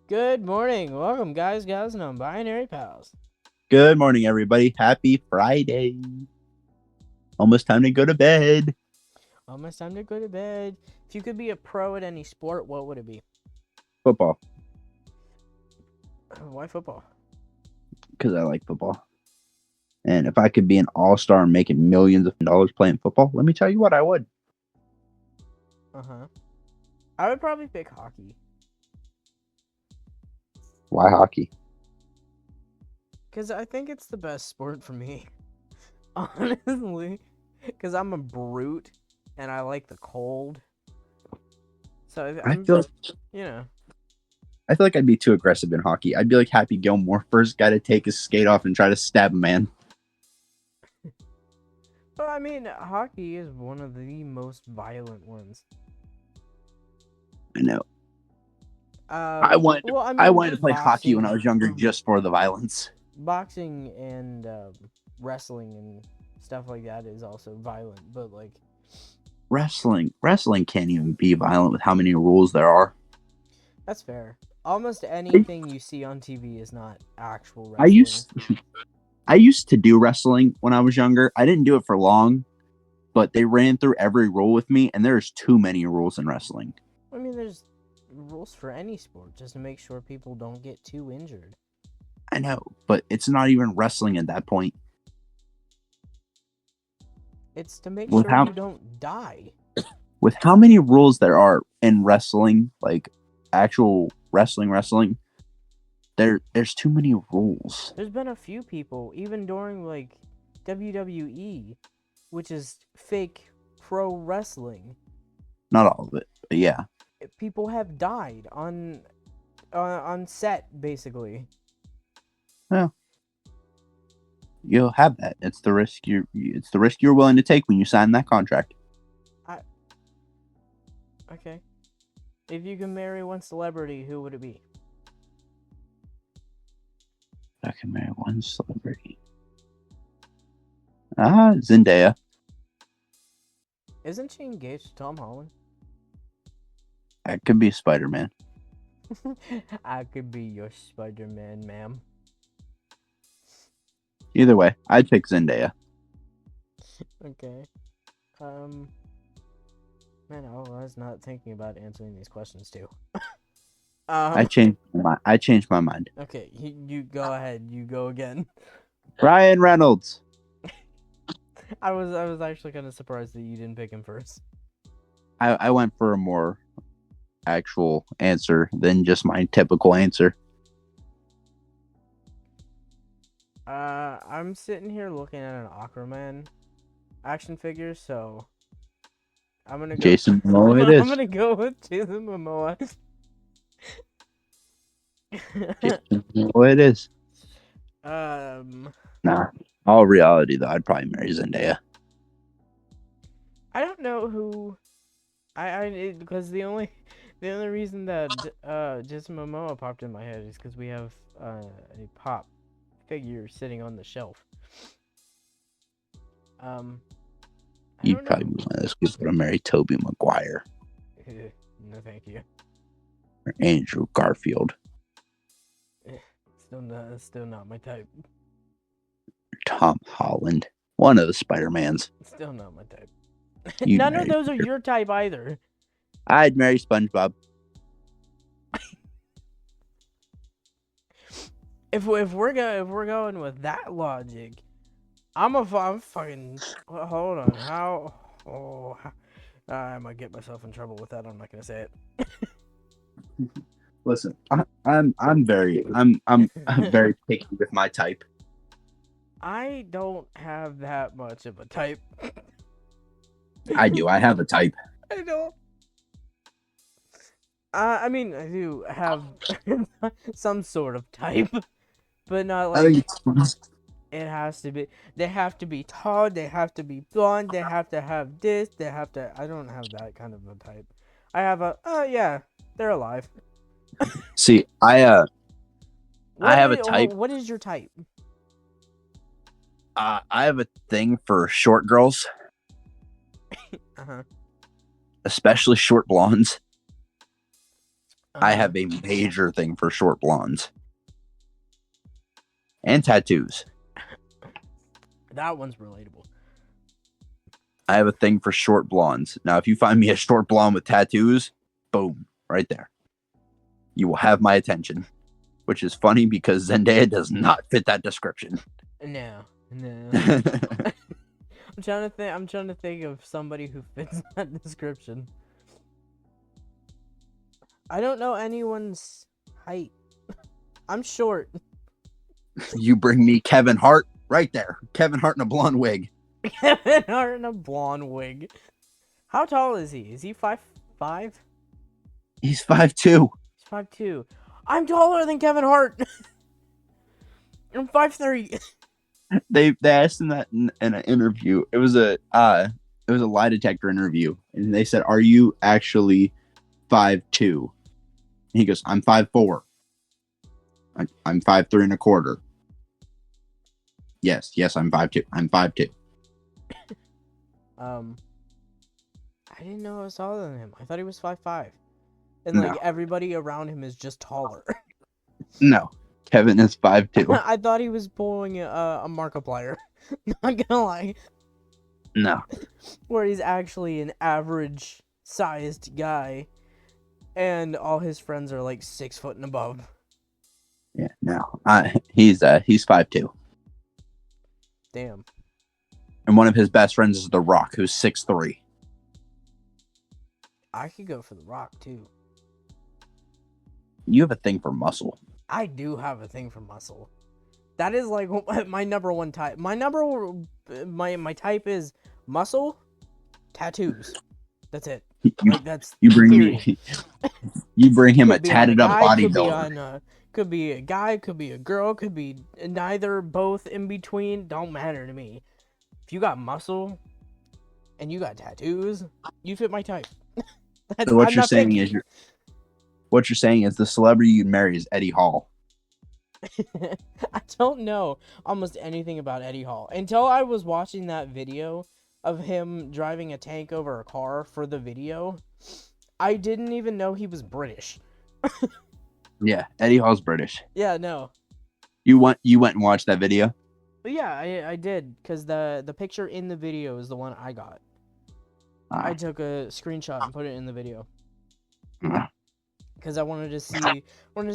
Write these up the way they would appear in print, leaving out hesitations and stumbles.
Good morning. Welcome, guys, gals, and non-binary pals. Good morning, everybody. Happy Friday. Almost time to go to bed. Almost time to go to bed. If you could be a pro at any sport, what would it be? Football, Why football? because I like football. And if I could be an all-star and making millions of dollars playing football, let me tell you what I would. I would probably pick hockey. Why hockey? Because I think it's the best sport for me. Honestly. Because I'm a brute, and I like the cold. So I feel I feel like I'd be too aggressive in hockey. I'd be like Happy Gilmore, first guy to take his skate off and try to stab a man. But I mean, hockey is one of the most violent ones. I know. I I wanted to play hockey when I boxing, was younger just for the violence. boxing and wrestling and stuff like that is also violent, but like Wrestling can't even be violent with how many rules there are. that's fair. Almost anything you see on TV is not actual I wrestling. I used to do wrestling when I was younger. I didn't do it for long, but they ran through every rule with me, and there's too many rules in wrestling. I mean, there's rules for any sport just to make sure people don't get too injured. I know, but it's not even wrestling at that point. It's to make With sure how you don't die. with how many rules there are in wrestling, like actual wrestling, there's too many rules. There's been a few people, even during like WWE, which is fake pro wrestling. Not all of it, but yeah. People have died on set, basically. Well, you'll have that. It's the risk you're willing to take when you sign that contract. Okay. If you can marry one celebrity, who would it be? I can marry one celebrity. Zendaya. Isn't she engaged to Tom Holland? That could be Spider-Man. I could be your Spider-Man, ma'am. Either way, I'd pick Zendaya. Okay. Man, I was not thinking about answering these questions too. I changed my mind. Okay, you go ahead. You go again. Ryan Reynolds. I was actually kind of surprised that you didn't pick him first. I went for a more actual answer than just my typical answer. I'm sitting here looking at an Aquaman action figure, so I'm gonna go. Jason Momoa it is. I'm gonna go with Jason Momoa. Jason Momoa it is. Nah. All reality though, I'd probably marry Zendaya. I don't know who. Because the only reason that Jason Momoa popped in my head is because we have a pop figure sitting on the shelf. You'd probably be one of those people to marry Tobey Maguire. No, thank you. Or Andrew Garfield. Still not my type. Tom Holland. One of the Spider-Mans. Still not my type. None of those are your type either. I'd marry SpongeBob. If we're going with that logic, I'm fucking. Hold on. How? Oh, I might get myself in trouble with that. I'm not gonna say it. Listen, I'm very picky with my type. I don't have that much of a type. I do. I have a type. I don't. I mean, I do have some sort of type, but not like it has to be. They have to be tall. They have to be blonde. They have to have this. They have to. I don't have that kind of a type. I have a. Oh yeah, they're alive. See, I have a type. What is your type? I have a thing for short girls. Uh-huh. Especially short blondes. I have a major thing for short blondes. And tattoos. That one's relatable. I have a thing for short blondes. Now, if you find me a short blonde with tattoos, boom, right there. You will have my attention. Which is funny because Zendaya does not fit that description. No. I'm trying to think of somebody who fits that description. I don't know anyone's height. I'm short. You bring me Kevin Hart right there. Kevin Hart in a blonde wig. Kevin Hart in a blonde wig. How tall is he? Is he 5'5"? He's 5'2". He's 5'2". I'm taller than Kevin Hart. I'm 5'3". They asked him that in an interview. It was a lie detector interview, and they said, "Are you actually 5'2"? And he goes, "I'm 5'4". I'm 5'3" and a quarter. Yes, I'm 5'2". I'm 5'2". I didn't know I was taller than him. I thought he was 5'5". And like everybody around him is just taller. No, Kevin is 5'2". I thought he was pulling a Markiplier. Not gonna lie. No. Where he's actually an average sized guy, and all his friends are like 6 foot and above. Yeah, no. He's 5'2". Damn. And one of his best friends is The Rock, who's 6'3". I could go for The Rock too. You have a thing for muscle. I do have a thing for muscle. That is like my number one type. My type is muscle, tattoos. That's it. You bring him a tatted up bodybuilder. Could be a guy, could be a girl, could be neither, both, in between. Don't matter to me. If you got muscle and you got tattoos, you fit my type. So what you're saying is the celebrity you'd marry is Eddie Hall. I don't know almost anything about Eddie Hall until I was watching that video of him driving a tank over a car for the video. I didn't even know he was British. Yeah, Eddie Hall's British. Yeah, no. You went and watched that video? Yeah, I did, because the picture in the video is the one I got. I took a screenshot and put it in the video. Because I wanted to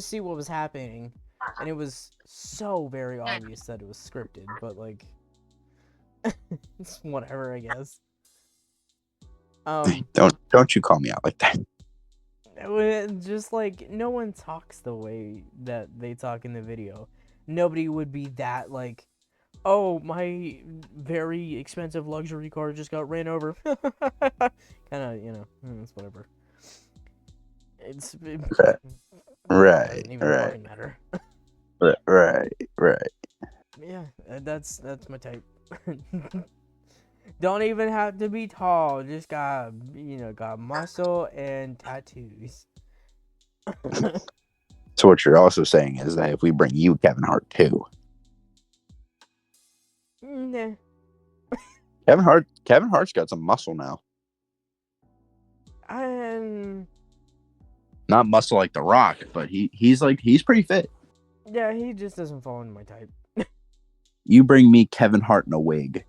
see what was happening. And it was so very obvious that it was scripted, but like it's whatever, I guess. Don't you call me out like that. Just like no one talks the way that they talk in the video. Nobody would be that like, oh, my very expensive luxury car just got ran over. Kind of, it's whatever. It's right. Matter. Right. Yeah, that's my type. Don't even have to be tall. Just got muscle and tattoos. So what you're also saying is that if we bring you Kevin Hart too. Nah. Kevin Hart's got some muscle now. Not muscle like The Rock, but he's pretty fit. Yeah, he just doesn't fall into my type. You bring me Kevin Hart in a wig.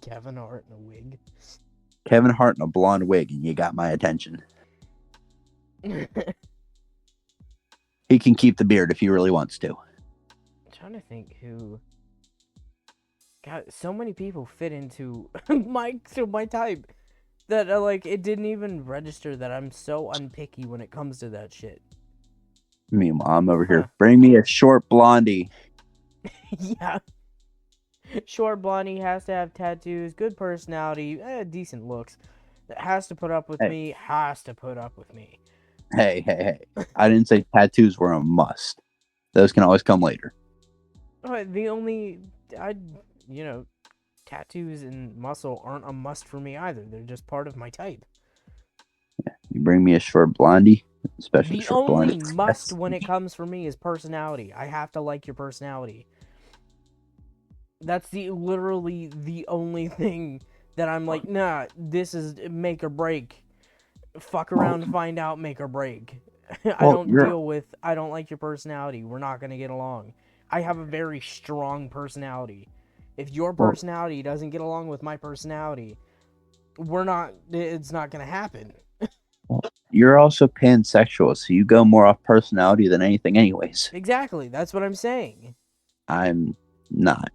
Kevin Hart in a wig. Kevin Hart in a blonde wig, and you got my attention. He can keep the beard if he really wants to. I'm trying to think who. God, so many people fit into my type that like it didn't even register that I'm so unpicky when it comes to that shit. Meanwhile, I'm over here. Bring me a short blondie. Yeah. Short blondie, has to have tattoos, good personality, decent looks. Has to put up with me. Hey. I didn't say tattoos were a must. Those can always come later. Tattoos and muscle aren't a must for me either. They're just part of my type. Yeah. You bring me a short blondie, especially the short only blondie. Must when it comes for me is personality. I have to like your personality. That's literally the only thing that I'm like, nah, this is make or break. Fuck around, find out, make or break. I don't like your personality. We're not going to get along. I have a very strong personality. If your personality doesn't get along with my personality, it's not going to happen. You're also pansexual, so you go more off personality than anything anyways. Exactly. That's what I'm saying. I'm not.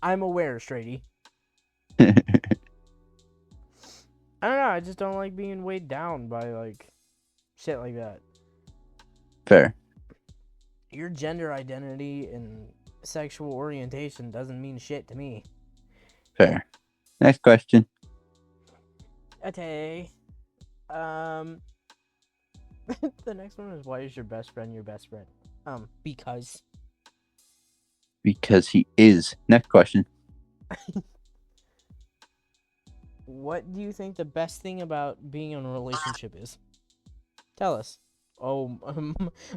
I'm aware, Strady. I don't know. I just don't like being weighed down by, like, shit like that. Fair. Your gender identity and sexual orientation doesn't mean shit to me. Fair. Next question. Okay. The next one is, why is your best friend your best friend? Because. Because he is. Next question. What do you think the best thing about being in a relationship is? Tell us. Oh,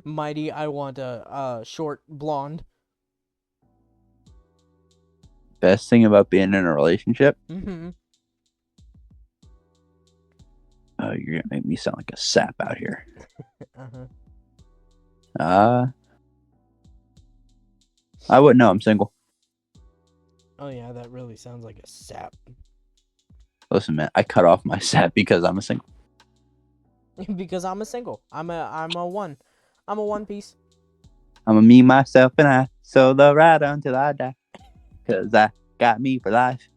mighty, I want a short blonde. Best thing about being in a relationship? Mm-hmm. Oh, you're gonna make me sound like a sap out here. Uh-huh. I wouldn't know. I'm single. Oh yeah, that really sounds like a sap. Listen, man, I cut off my sap because I'm a single. Because I'm a single. I'm a one. I'm a one piece. I'm a me, myself, and I. Solo ride until I die. Cause I got me for life.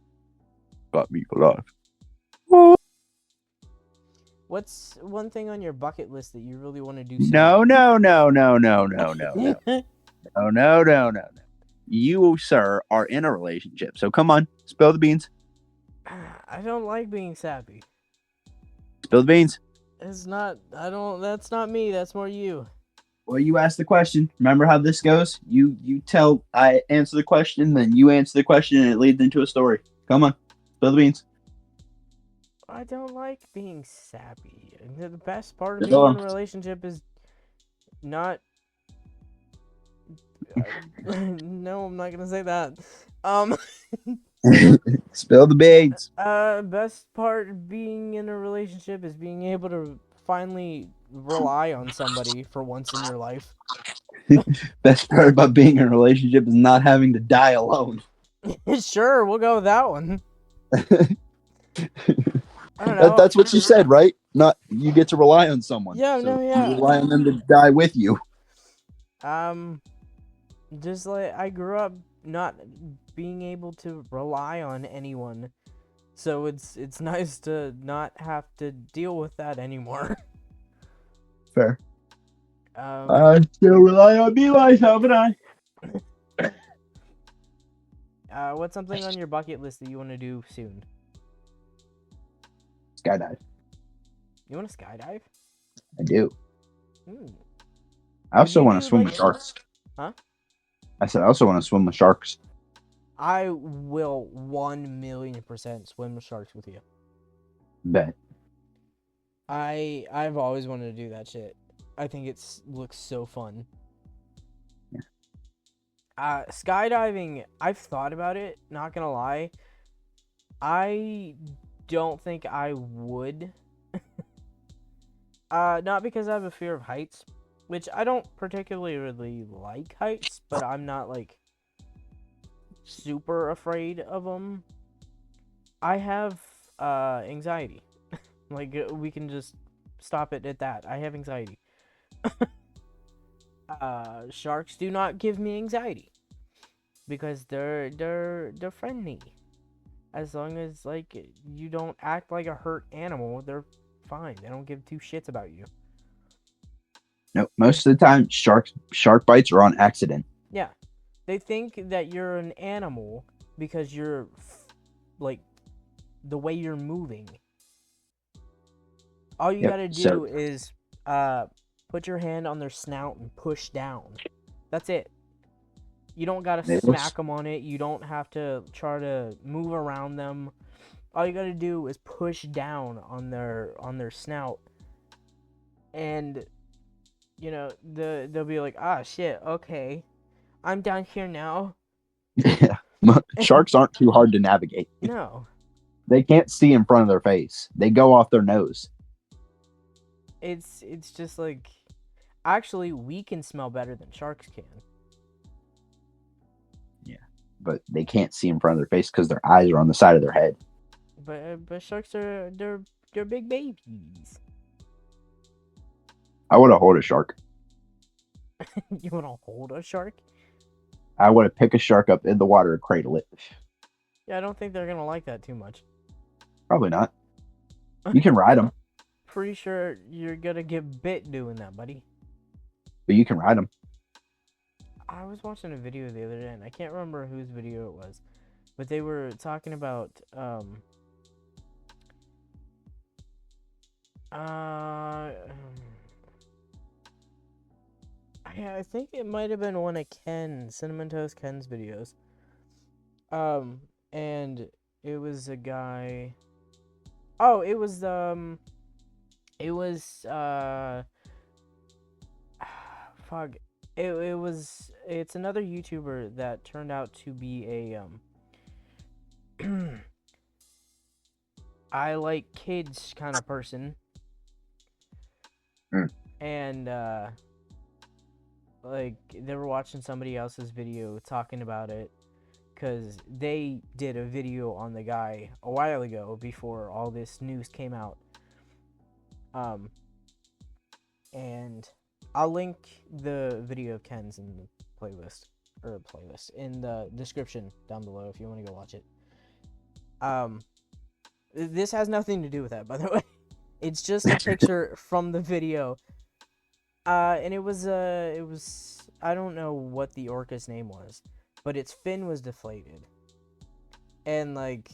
Got me for life. What's one thing on your bucket list that you really want to do? No. No. You, sir, are in a relationship. So come on, spill the beans. I don't like being sappy. Spill the beans. It's not. That's not me. That's more you. Well, you asked the question. Remember how this goes? I answer the question, then you answer the question, and it leads into a story. Come on, spill the beans. I don't like being sappy. The best part of being in a relationship is not. No, I'm not gonna say that. Spill the beans. Best part of being in a relationship is being able to finally rely on somebody for once in your life. Best part about being in a relationship is not having to die alone. Sure, we'll go with that one. I don't know. That's what you said, right? Not you get to rely on someone. Yeah, so yeah. You rely on them to die with you. Just like I grew up not being able to rely on anyone, so it's nice to not have to deal with that anymore. Fair. I still rely on me, myself, and I. What's something on your bucket list that you want to do soon? Skydive. You want to skydive? I do. Hmm. I also want to swim with sharks. Huh? I said I also want to swim with sharks. I will 1,000,000% swim with sharks with you. Bet. I've always wanted to do that shit. I think looks so fun. Yeah. Skydiving, I've thought about it, not gonna lie. I don't think I would. Not because I have a fear of heights, which I don't particularly really like heights, but I'm not like super afraid of them. I have anxiety. Like we can just stop it at that. I have anxiety. Sharks do not give me anxiety because they're friendly. As long as like you don't act like a hurt animal, they're fine. They don't give two shits about you. No, most of the time shark bites are on accident. Yeah. They think that you're an animal because you're like the way you're moving. All you gotta do is put your hand on their snout and push down. That's it. You don't gotta smack them on it. You don't have to try to move around them. All you gotta do is push down on their snout, and you know they'll be like, ah, shit, okay, I'm down here now. Yeah, sharks aren't too hard to navigate. No, they can't see in front of their face. They go off their nose. It's just like, actually, we can smell better than sharks can. Yeah, but they can't see in front of their face because their eyes are on the side of their head. But sharks are they're big babies. I would have hold a shark. You want to hold a shark? I would have pick a shark up in the water and cradle it. Yeah, I don't think they're gonna like that too much. Probably not. You can ride them, Pretty sure you're gonna get bit doing that, buddy. but you can ride them. I was watching a video the other day, and I can't remember whose video it was, but they were talking about I think it might have been one of CinnamonToastKen's videos. And it was a guy. Oh, it was fuck. It's another YouTuber that turned out to be a I like kids kind of person. And like, they were watching somebody else's video talking about it, because they did a video on the guy a while ago before all this news came out. And I'll link the video of Ken's in the playlist in the description down below if you want to go watch it. This has nothing to do with that, by the way. It's just a picture from the video. And it was I don't know what the orca's name was, but its fin was deflated. And like,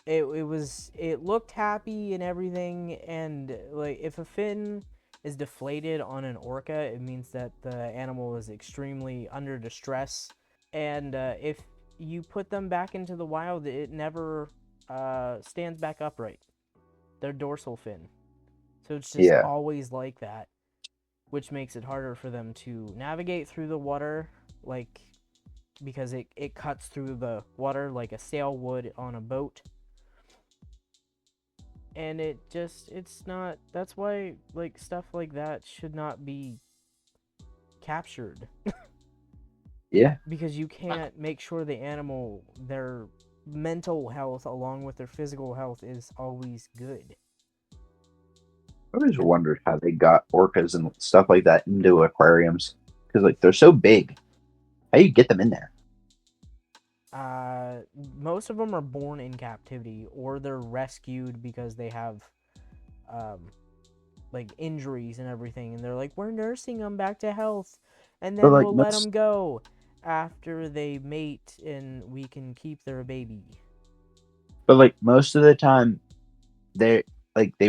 it looked happy and everything, and like, if a fin is deflated on an orca, it means that the animal is extremely under distress. And if you put them back into the wild, it never stands back upright. Their dorsal fin. So it's just always like that, which makes it harder for them to navigate through the water, like, because it cuts through the water like a sail would on a boat. And it's not, that's why, like, stuff like that should not be captured. Yeah. Because you can't make sure the animal, their mental health along with their physical health is always good. I always wondered how they got orcas and stuff like that into aquariums, because like they're so big. How do you get them in there? Most of them are born in captivity, or they're rescued because they have like injuries and everything, and they're like, we're nursing them back to health, and then like, we'll let them go after they mate, and we can keep their baby. But like, most of the time, they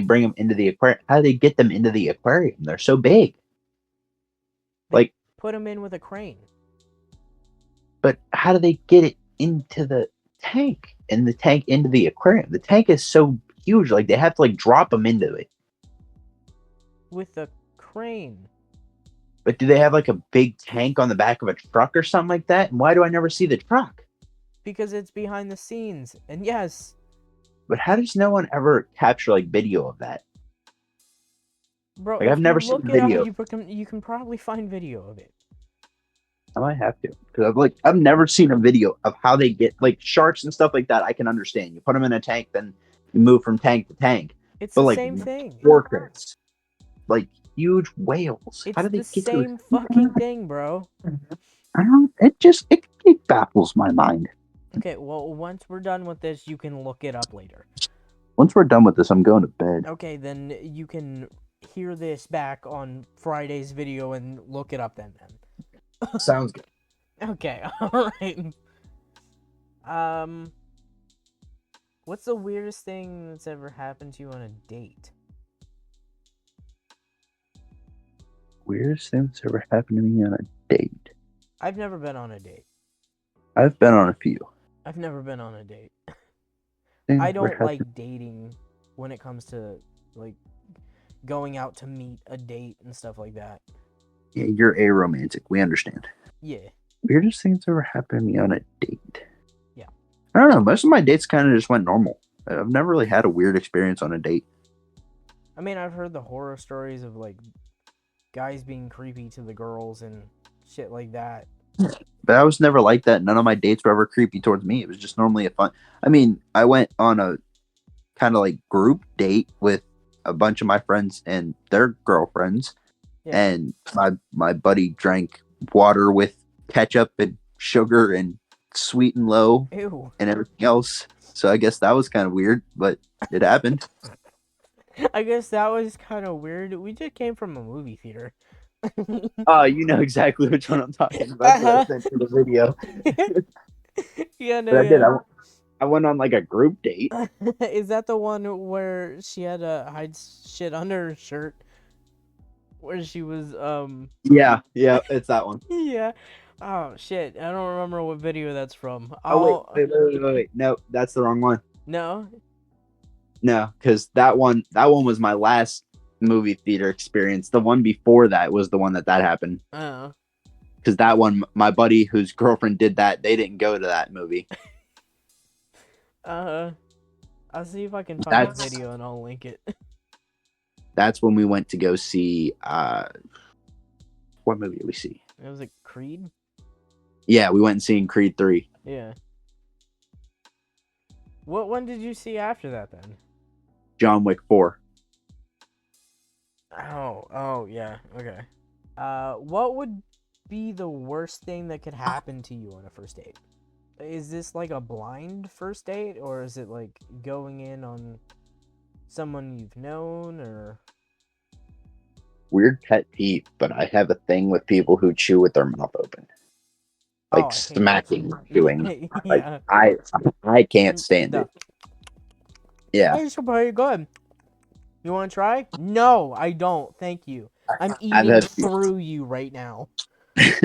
bring them into the aquarium. How do they get them into the aquarium? They're so big. Like, put them in with a crane. But how do they get it into the tank, and the tank into the aquarium? The tank is so huge, like they have to like drop them into it with a crane. But do they have like a big tank on the back of a truck or something like that? And why do I never see the truck? Because it's behind the scenes. And yes. But how does no one ever capture like video of that? Bro, like, I've never seen video. You can probably find video of it. I might have to, because I've never seen a video of how they get like sharks and stuff like that. I can understand. You put them in a tank, then you move from tank to tank. It's the same thing. Orcas, like huge whales. It's how do they the get same fucking thing, bro. I don't. It baffles my mind. Okay, well, once we're done with this, you can look it up later. Once we're done with this, I'm going to bed. Okay, then you can hear this back on Friday's video and look it up then. Sounds good. Okay, alright. What's the weirdest thing that's ever happened to you on a date? Weirdest thing that's ever happened to me on a date? I've never been on a date. I've been on a few. I've never been on a date. I don't like dating when it comes to, like, going out to meet a date and stuff like that. Yeah, you're aromantic. We understand. Yeah. Weirdest thing that's ever happened to me on a date? Yeah. I don't know. Most of my dates kind of just went normal. I've never really had a weird experience on a date. I mean, I've heard the horror stories of like guys being creepy to the girls and shit like that. But I was never like that. None of my dates were ever creepy towards me. It was just normally a fun. I mean, I went on a kind of like group date with a bunch of my friends and their girlfriends, Yeah. and my buddy drank water with ketchup and sugar and sweet and low Ew. and everything else. So I guess that was kind of weird, but it happened. I guess that was kind of weird. We just came from a movie theater. Oh, you know exactly which one I'm talking about. That's what I Uh-huh. sent you the video. Yeah, no, But I did. yeah. I went on like a group date. Is that the one where she had to hide shit under her shirt? Where she was, Yeah, yeah, it's that one. yeah. Oh, shit. I don't remember what video that's from. Oh wait, I'll, wait. No, that's the wrong one. no? No, because that one was my last movie theater experience. The one before that was the one that happened. Oh. Because that one, my buddy whose girlfriend did that, they didn't go to that movie. Uh, I'll see if I can find the That's video and I'll link it. that's when we went to go see. What movie did we see? It was like Creed? Yeah, we went and seen Creed 3. Yeah. What one did you see after that then? John Wick 4. Oh, yeah, okay. What would be the worst thing that could happen to you on a first date? Is this like a blind first date, or is it like going in on someone you've known, or? Weird pet peeve, but I have a thing with people who chew with their mouth open. Oh, Like I hate that. smacking, chewing. Like Yeah. I can't stand The, it. Yeah. it's pretty good. You want to try? No, I don't. Thank you. I'm I've eating had through you right now.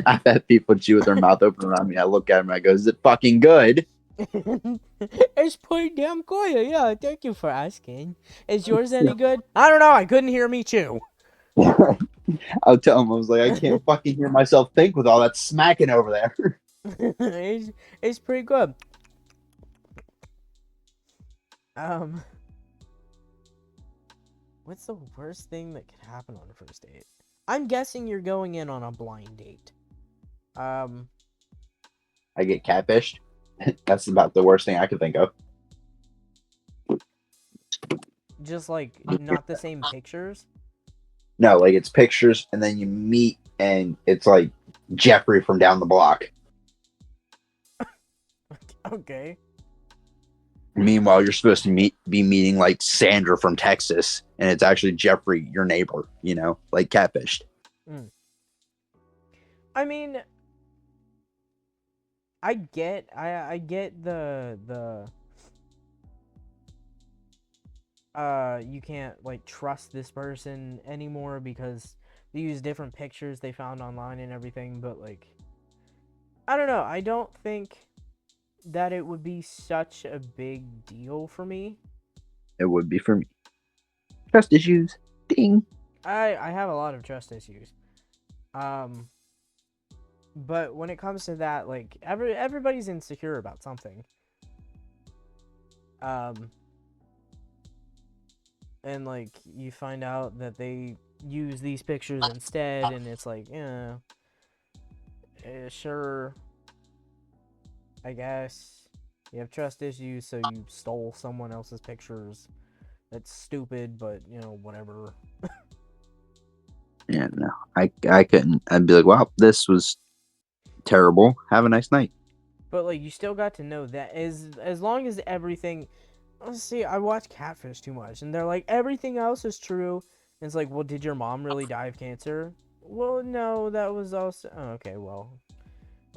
I've had people chew with their mouth open around me. I look at them and I go, "Is it fucking good?" It's pretty damn good. Yeah, thank you for asking. Is yours any good? I don't know. I couldn't hear me chew. I'll tell them I was like, I can't fucking hear myself think with all that smacking over there. it's pretty good. Um, what's the worst thing that could happen on a first date? I'm guessing you're going in on a blind date. I get catfished. That's about the worst thing I could think of. Just like not the same pictures. No, like it's pictures and then you meet and it's like Jeffrey from down the block. Okay. Meanwhile, you're supposed to be meeting like Sandra from Texas, and it's actually Jeffrey, your neighbor. You know, like catfished. I mean, I get the you can't like trust this person anymore because they use different pictures they found online and everything, but like I don't know, I don't think that it would be such a big deal for me. It would be for me. Trust issues. Ding. I have a lot of trust issues. But when it comes to that, like everybody's insecure about something. And like you find out that they use these pictures instead, and it's like, yeah, sure, I guess you have trust issues, so you stole someone else's pictures. That's stupid, but you know, whatever. Yeah, no, I couldn't. I'd be like, wow, this was terrible. Have a nice night. But like you still got to know that as long as everything. Let's see, I watch Catfish too much, and they're like everything else is true. And it's like, well, did your mom really die of cancer? Well, no, that was also okay. Well,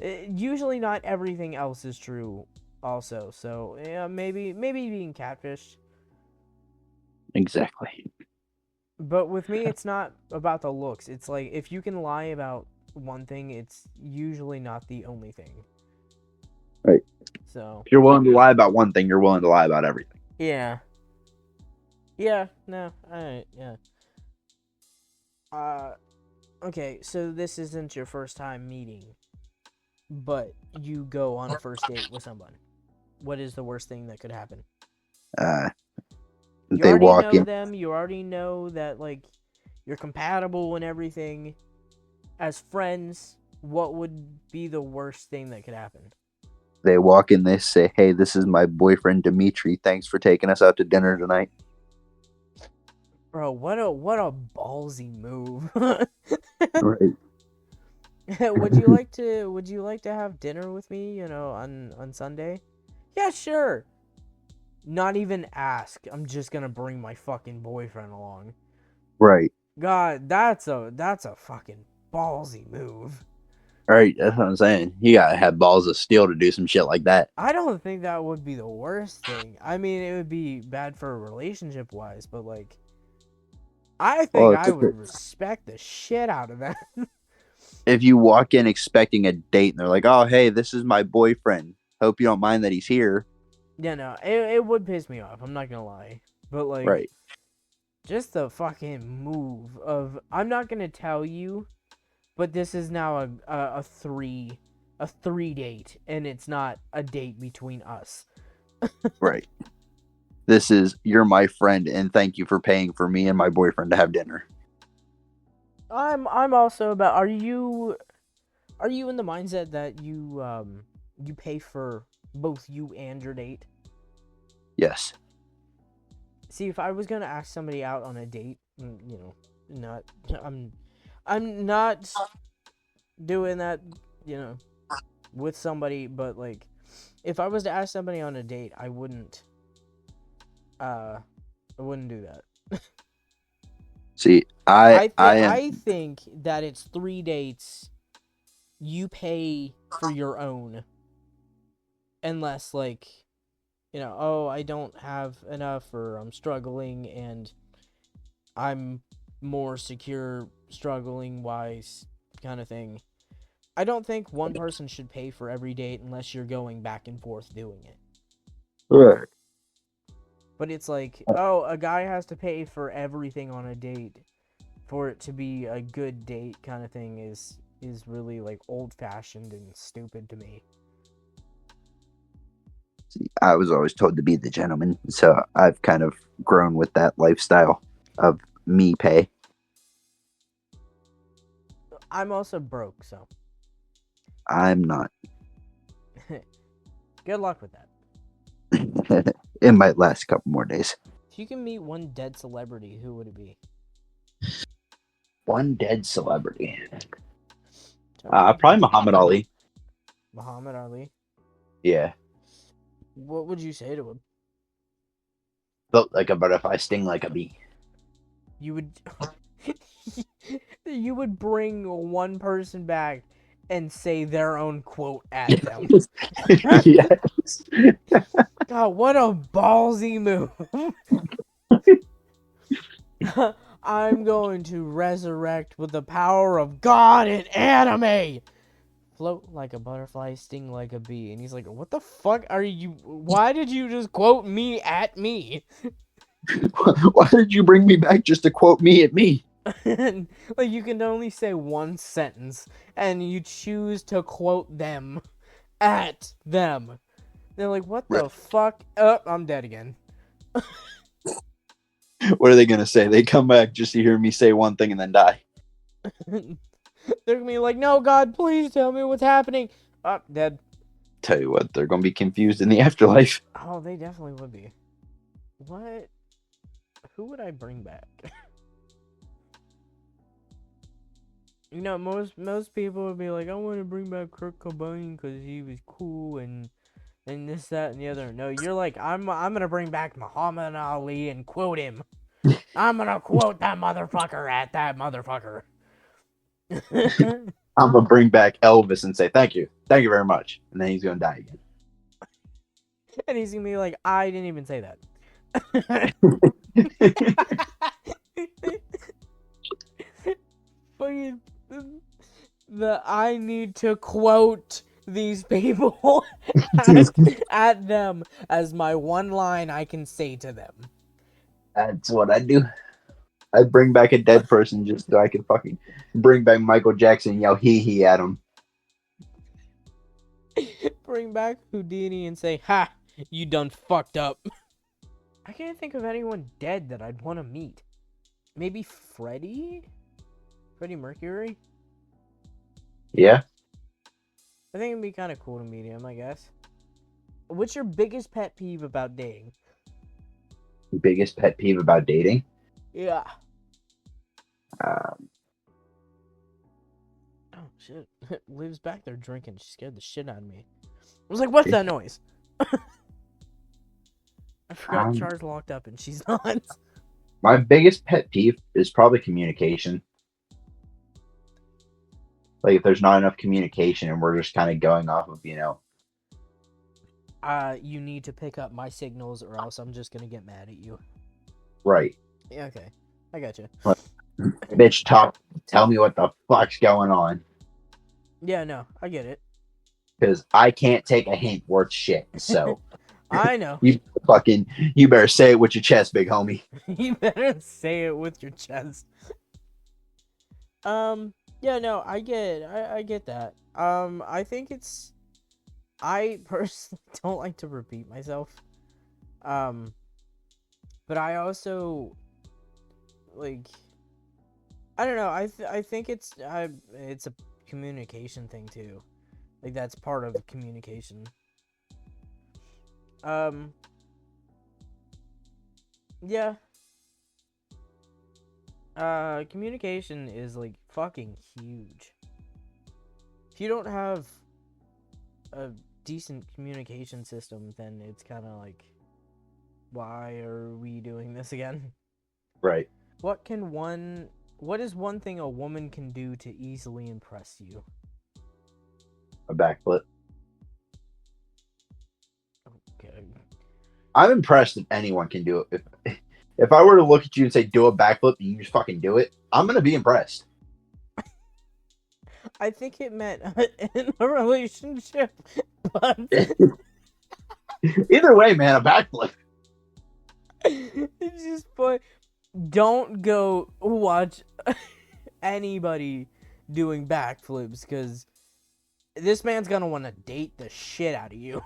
usually not everything else is true, also. So yeah, maybe being catfished. Exactly. But with me, it's not about the looks. It's like if you can lie about one thing, it's usually not the only thing. Right. So if you're willing to lie about one thing, you're willing to lie about everything. yeah. Yeah. No. Alright. Yeah. Okay. So this isn't your first time meeting, but you go on a first date with someone. What is the worst thing that could happen? You They already walk know in. them. You already know that, like, you're compatible and everything. As friends, what would be the worst thing that could happen? They walk in. They say, "Hey, this is my boyfriend Dimitri. Thanks for taking us out to dinner tonight." Bro, what a ballsy move. Right. Would you like to have dinner with me, on Sunday? Yeah, sure. Not even ask. I'm just gonna bring my fucking boyfriend along. Right. God, that's a fucking ballsy move. Right. That's what I'm saying. You gotta have balls of steel to do some shit like that. I don't think that would be the worst thing. I mean, it would be bad for relationship wise, but like, I think Well, I would respect the shit out of that. if you walk in expecting a date and they're like, "Oh, hey, this is my boyfriend. Hope you don't mind that he's here." Yeah, no, it would piss me off. I'm not gonna lie, but like, Right. just the fucking move of I'm not gonna tell you, but this is now a three date, and it's not a date between us. Right. This is you're my friend and thank you for paying for me and my boyfriend to have dinner. I'm also about. Are you in the mindset that you pay for both you and your date? Yes. See, if I was gonna ask somebody out on a date, not I'm not doing that, you know, with somebody, but like, if I was to ask somebody on a date, uh, I wouldn't do that. See, I think I am I think that it's 3 dates. You pay for your own, unless like, oh, I don't have enough, or I'm struggling, and I'm more secure struggling wise, kind of thing. I don't think one person should pay for every date unless you're going back and forth doing it. right. But it's like, oh, a guy has to pay for everything on a date for it to be a good date, kind of thing, is really like old fashioned and stupid to me. I was always told to be the gentleman, so I've kind of grown with that lifestyle of me pay. I'm also broke, so I'm not. good luck with that. It might last a couple more days. If you can meet one dead celebrity, who would it be? One dead celebrity. Tell me. Probably Muhammad Ali. Muhammad Ali. Yeah. What would you say to him? Built like a butterfly, sting like a bee. You would you would bring one person back and say their own quote at them. Yes. God, what a ballsy move. I'm going to resurrect with the power of God in anime. Float like a butterfly, sting like a bee. And he's like, what the fuck are you? Why did you just quote me at me? Why did you bring me back just to quote me at me? Like, you can only say one sentence, and you choose to quote them at them. They're like, what the fuck? Oh, I'm dead again. What are they gonna say? They come back just to hear me say one thing and then die. They're gonna be like, no, God, please tell me what's happening. Oh, dead. Tell you what, they're gonna be confused in the afterlife. Oh, they definitely would be. What? Who would I bring back? Most people would be like, I want to bring back Kurt Cobain because he was cool and this, that, and the other. No, you're like, I'm gonna bring back Muhammad Ali and quote him. I'm gonna quote that motherfucker at that motherfucker. I'm gonna bring back Elvis and say thank you very much, and then he's gonna die again. And he's gonna be like, I didn't even say that. Fucking the I need to quote these people at them as my one line I can say to them. That's what I do. I bring back a dead person just so I can fucking bring back Michael Jackson and yell hee hee at him. Bring back Houdini and say, ha, you done fucked up. I can't think of anyone dead that I'd want to meet. Maybe Freddie? Freddie Mercury? Yeah. I think it'd be kind of cool to meet him, I guess. What's your biggest pet peeve about dating? Biggest pet peeve about dating? Yeah. Um, Oh, shit. Liv's back there drinking. She scared the shit out of me. I was like, what's that noise? I forgot Char's locked up and she's not. my biggest pet peeve is probably communication. Like if there's not enough communication and we're just kind of going off of, You need to pick up my signals or else I'm just gonna get mad at you. right. Yeah, okay. I got you. Bitch, tell me what the fuck's going on. Yeah, no, I get it. Because I can't take a hint worth shit. So I know. you better say it with your chest, big homie. You better say it with your chest. Yeah, no, I get that. I think I personally don't like to repeat myself. But I also like I don't know. I think it's a communication thing too. Like that's part of communication. Yeah. Communication is like fucking huge. If you don't have a decent communication system, then it's kind of like, why are we doing this again? Right. What is one thing a woman can do to easily impress you? A backflip. Okay. I'm impressed if anyone can do it. If I were to look at you and say do a backflip and you just fucking do it, I'm gonna be impressed. I think it meant in a relationship, but Either way, man, a backflip. it's just fun. Don't go watch anybody doing backflips because this man's gonna want to date the shit out of you.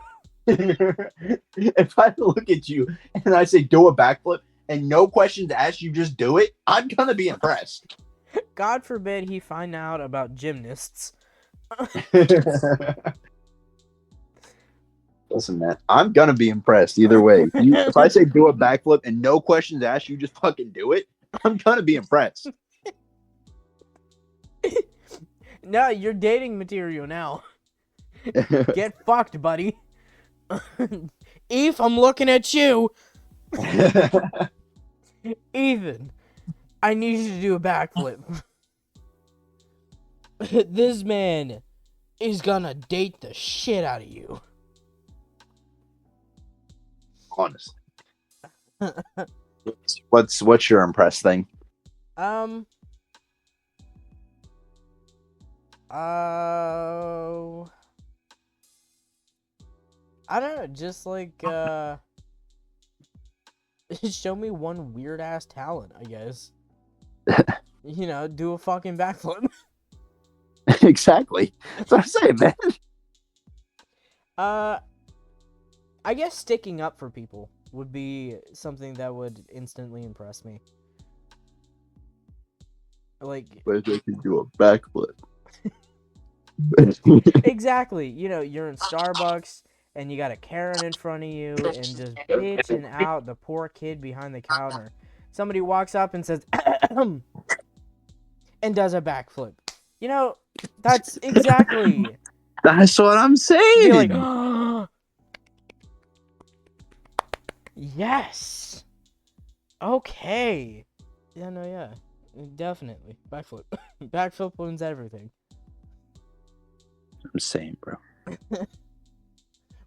If I look at you and I say do a backflip and no questions asked, you just do it, I'm gonna be impressed. God forbid he find out about gymnasts. Listen, man, I'm gonna be impressed either way. If I say do a backflip and no questions asked, you just fucking do it, I'm gonna be impressed. No, you're dating material now. Get fucked, buddy. Eve, I'm looking at you. Ethan, I need you to do a backflip. This man is gonna date the shit out of you. Honestly. What's your impressed thing? I don't know, just like show me one weird ass talent, I guess. Do a fucking backflip. Exactly. That's what I'm saying, man. I guess sticking up for people would be something that would instantly impress me. Like, But they can do a backflip. exactly. You're in Starbucks and you got a Karen in front of you and just bitching out the poor kid behind the counter. Somebody walks up and says, and does a backflip. That's exactly. That's what I'm saying. Be like, oh, yes. Okay. Yeah, no, yeah. Definitely. Backflip. Backflip wins everything. I'm saying, bro.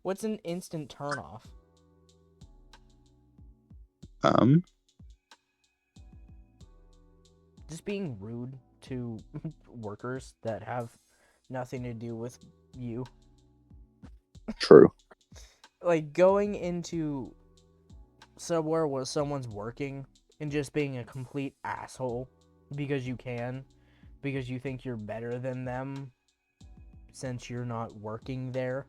What's an instant turnoff? Just being rude to workers that have nothing to do with you. True. Like going into somewhere where someone's working and just being a complete asshole because you think you're better than them since you're not working there.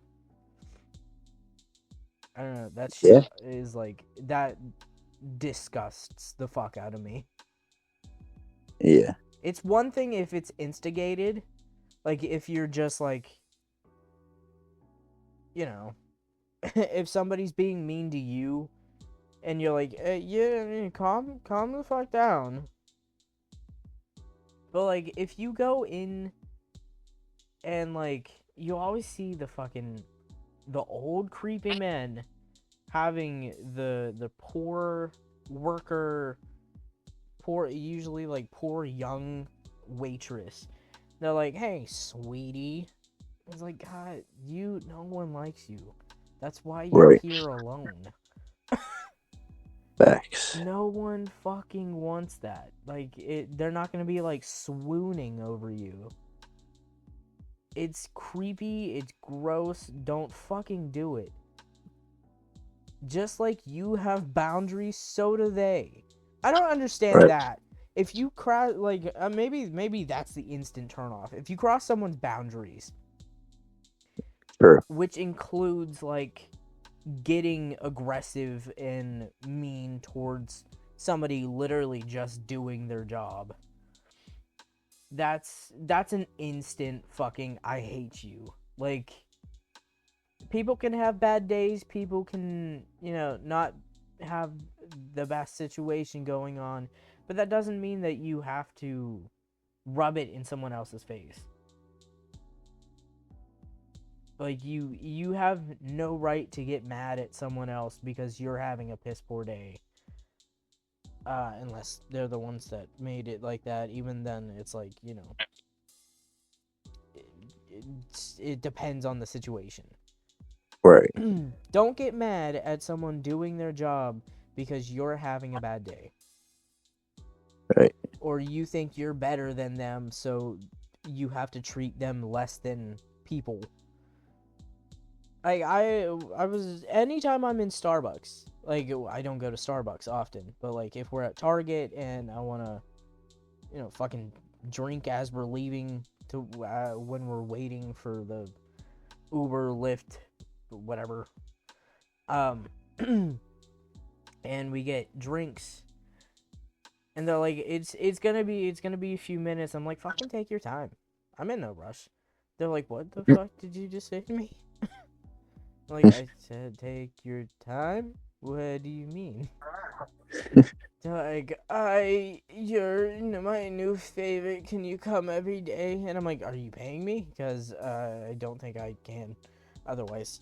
I don't know, that shit is like that disgusts the fuck out of me. Yeah. It's one thing if it's instigated, like if you're just like, you know, if somebody's being mean to you, and you're like, yeah, calm the fuck down. But like, if you go in and like, you always see the old creepy men having the poor worker, usually like poor young waitress. They're like, hey, sweetie. It's like, God, no one likes you. That's why you're Right. here alone. Facts. No one fucking wants that. Like, they're not gonna be like swooning over you. It's creepy, it's gross, don't fucking do it. Just like you have boundaries, so do they. I don't understand Right. that. If you cross, like, maybe that's the instant turnoff. If you cross someone's boundaries, Sure. which includes like getting aggressive and mean towards somebody literally just doing their job, that's an instant fucking I hate you. Like, people can have bad days, people can, not have the best situation going on, but that doesn't mean that you have to rub it in someone else's face. Like, you have no right to get mad at someone else because you're having a piss poor day. Unless they're the ones that made it like that. Even then, it's like, it depends on the situation. Right. Don't get mad at someone doing their job because you're having a bad day. Right. Or you think you're better than them, so you have to treat them less than people. Like, I was, anytime I'm in Starbucks, like, I don't go to Starbucks often, but like, if we're at Target and I want to, fucking drink as we're leaving to, when we're waiting for the Uber, Lyft, whatever, and we get drinks, and they're like, it's gonna be a few minutes. I'm like, fucking take your time. I'm in no rush. They're like, what the fuck did you just say to me? Like, I said, take your time? What do you mean? Like, you're my new favorite. Can you come every day? And I'm like, are you paying me? Because I don't think I can. Otherwise,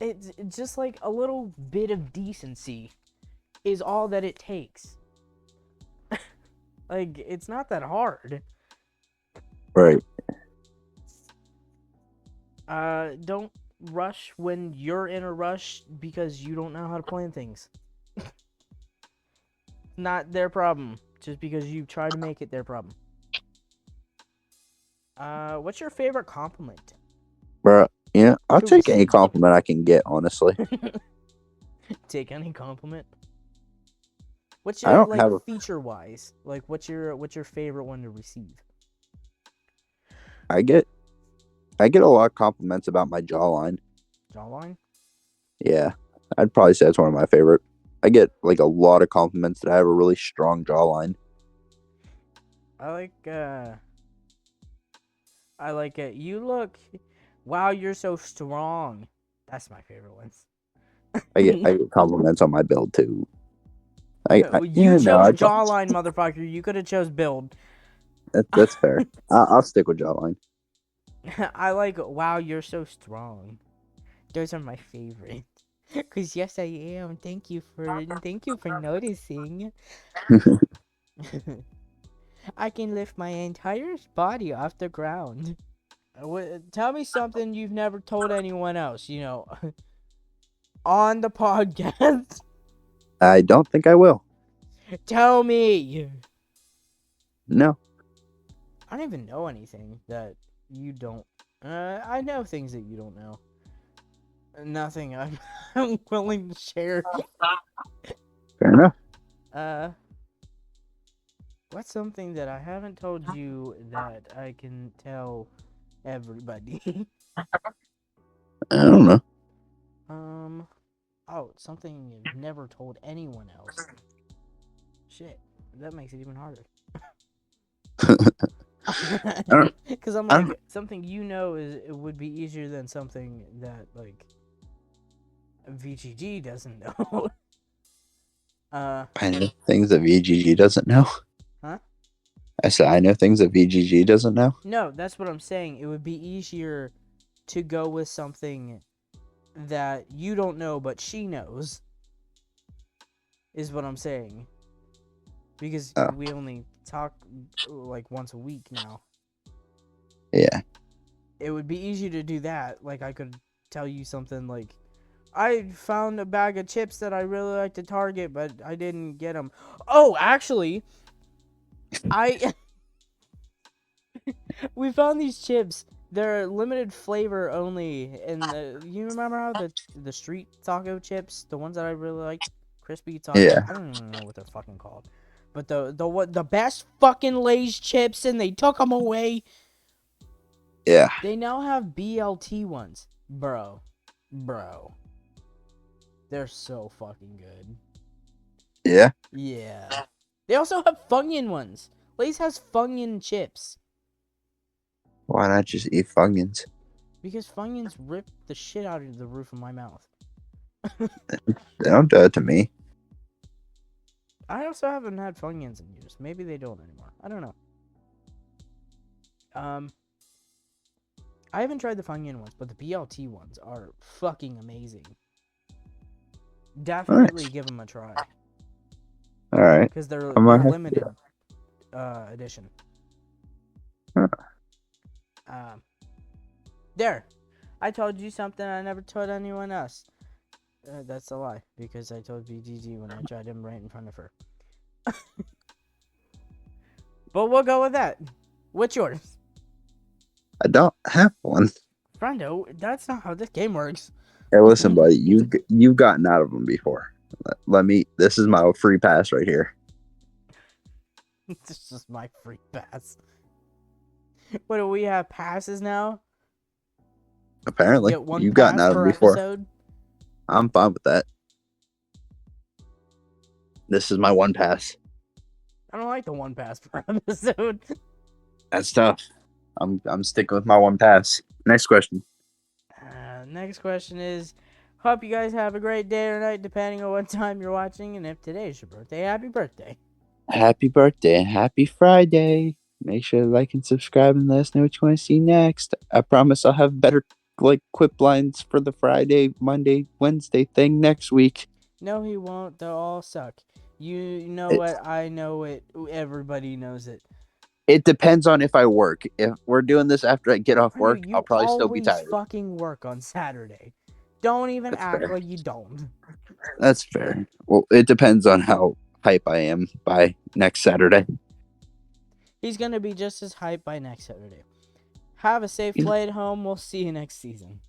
it's just like a little bit of decency is all that it takes. Like, it's not that hard. Right. Don't rush when you're in a rush because you don't know how to plan things. Not their problem. Just because you try to make it their problem. What's your favorite compliment? Bro, yeah, I'll To take any receive. compliment I can get, honestly. Take any compliment. What's I your, don't like, have a feature-wise? Like, what's your favorite one to receive? I get a lot of compliments about my jawline. Jawline? Yeah. I'd probably say it's one of my favorite. I get like a lot of compliments that I have a really strong jawline. I like it. You look, wow, you're so strong. That's my favorite ones. I get compliments on my build too. You chose jawline, motherfucker. You could have chose build. That's fair. I'll stick with jawline. I like, wow, you're so strong. Those are my favorite. Cause yes, I am. Thank you for noticing. I can lift my entire body off the ground. Tell me something you've never told anyone else. On the podcast. I don't think I will. Tell me. No. I don't even know anything that you don't. I know things that you don't know. Nothing I'm willing to share. Fair enough. What's something that I haven't told you that I can tell everybody? I don't know. out something you've never told anyone else. Shit, that makes it even harder. Because I'm like, something it would be easier than something that like VGG doesn't know. I know things that VGG doesn't know. Huh? I said I know things that VGG doesn't know. No, that's what I'm saying. It would be easier to go with something that you don't know but she knows. Is what I'm saying. Because we only talk like once a week now. Yeah. It would be easier to do that. Like, I could tell you something like, I found a bag of chips that I really like to Target, but I didn't get them. Oh, actually, we found these chips. They're limited flavor only. And you remember how the street taco chips, the ones that I really liked, crispy taco. Yeah. I don't even know what they're fucking called. But the best fucking Lay's chips, and they took them away. Yeah. They now have BLT ones, bro. They're so fucking good. Yeah. Yeah. They also have Funyun ones. Lay's has Funyun chips. Why not just eat Funyuns? Because Funyuns rip the shit out of the roof of my mouth. They don't do it to me. I also haven't had Funyuns in years. Maybe they don't anymore. I don't know. I haven't tried the Funyun ones, but the BLT ones are fucking amazing. Definitely give them a try. All right. Because they're limited edition. Huh. There. I told you something I never told anyone else. That's a lie, because I told VGG when I tried him right in front of her. But we'll go with that. What's yours? I don't have one. Friendo, that's not how this game works. Hey, listen, buddy. You've gotten out of them before. Let me. This is my free pass right here. This is my free pass. What do we have? Passes now? Apparently, you've gotten out of them before. Episode? I'm fine with that. This is my one pass. I don't like the one pass per episode. That's tough. I'm sticking with my one pass. Next question. Next question is, hope you guys have a great day or night, depending on what time you're watching. And if today's your birthday, happy birthday. Happy birthday and happy Friday. Make sure to like and subscribe and let us know what you want to see next. I promise I'll have better quip lines for the Friday, Monday, Wednesday thing next week. No, he won't. They'll all suck. You know what? I know it. Everybody knows it. It depends on if I work. If we're doing this after I get off work, I'll probably still be tired. You fucking work on Saturday. Don't even act like you don't. That's fair. Well, it depends on how hype I am by next Saturday. He's going to be just as hype by next Saturday. Have a safe flight home. We'll see you next season.